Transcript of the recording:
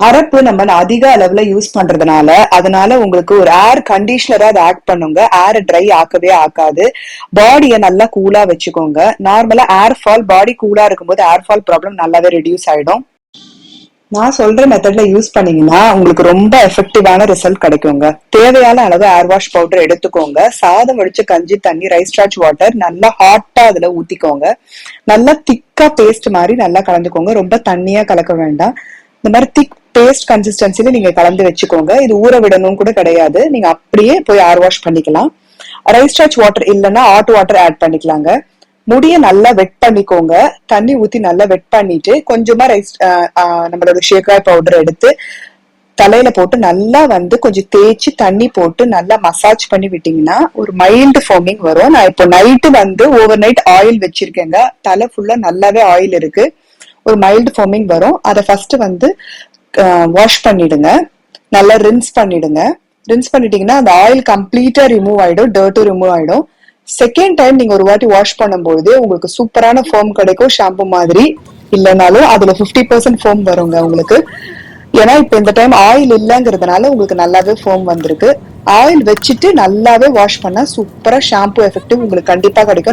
அரப்பு நம்ம அதிக அளவுல யூஸ் பண்றதுனால அதனால உங்களுக்கு ஒரு ஏர் கண்டிஷனரா அதை ஆக்ட் பண்ணுங்க. ஏர் ட்ரை ஆக்கவே ஆக்காது. பாடியை நல்லா கூலா வச்சுக்கோங்க. நார்மலா ஏர் ஃபால் பாடி கூலா இருக்கும்போது ஏர் ஃபால் ப்ராப்ளம் நல்லாவே ரெடியூஸ் ஆயிடும். நான் சொல்ற மெத்தட்ல யூஸ் பண்ணீங்கன்னா உங்களுக்கு ரொம்ப எஃபெக்டிவான ரிசல்ட் கிடைக்குங்க. தேவையான அளவு ஏர் வாஷ் பவுடர் எடுத்துக்கோங்க. சாதம் வடிச்ச கஞ்சி தண்ணி ரைஸ் ஸ்டார்ச் வாட்டர் நல்லா ஹாட்டா அதுல ஊத்திக்கோங்க. நல்லா திக்கா பேஸ்ட் மாதிரி நல்லா கலந்துக்கோங்க. ரொம்ப தண்ணியா கலக்க வேண்டாம். இந்த மாதிரி திக் பேஸ்ட் கன்சிஸ்டன்சில நீங்க கலந்து வச்சுக்கோங்க. இது ஊற விடணும் கூட கிடையாது. நீங்க அப்படியே போய் ஏர் வாஷ் பண்ணிக்கலாம். ரைஸ் ஸ்டார்ச் வாட்டர் இல்லைன்னா ஹாட் வாட்டர் ஆட் பண்ணிக்கலாங்க. முடிய நல்லா வெட் பண்ணிக்கோங்க. தண்ணி ஊத்தி நல்லா வெட் பண்ணிட்டு கொஞ்சமா நம்மளோட ஷேக்காய் பவுடர் எடுத்து தலையில போட்டு நல்லா கொஞ்சம் தேய்ச்சி தண்ணி போட்டு நல்லா மசாஜ் பண்ணி விட்டீங்கன்னா ஒரு மைல்டு ஃபோமிங் வரும். நான் இப்போ நைட்டு ஓவர் நைட் ஆயில் வச்சிருக்கேங்க. தலை ஃபுல்லா நல்லாவே ஆயில் இருக்கு. ஒரு மைல்டு ஃபோமிங் வரும். அதை ஃபர்ஸ்ட் வாஷ் பண்ணிடுங்க. நல்லா ரின்ஸ் பண்ணிடுங்க. ரின்ஸ் பண்ணிட்டீங்கன்னா அந்த ஆயில் கம்ப்ளீட்டா ரிமூவ் ஆயிடும். டர்ட்டும் ரிமூவ் ஆயிடும். செகண்ட் டைம் நீங்க ஒரு வாட்டி வாஷ் பண்ணும்போது உங்களுக்கு சூப்பரான ஃபோம் கிடைக்கும். ஷாம்பு மாதிரி இல்லைனாலும் அதுல 50% ஃபோம் வருங்க உங்களுக்கு. ஏன்னா இப்ப இந்த டைம் ஆயில் இல்லைங்கிறதுனால உங்களுக்கு நல்லாவே ஃபோம் வந்திருக்கு. ஆயில் வச்சுட்டு நல்லாவே வாஷ் பண்ணா சூப்பரா ஷாம்பு எஃபெக்டிவ் உங்களுக்கு கண்டிப்பா கிடைக்கும்.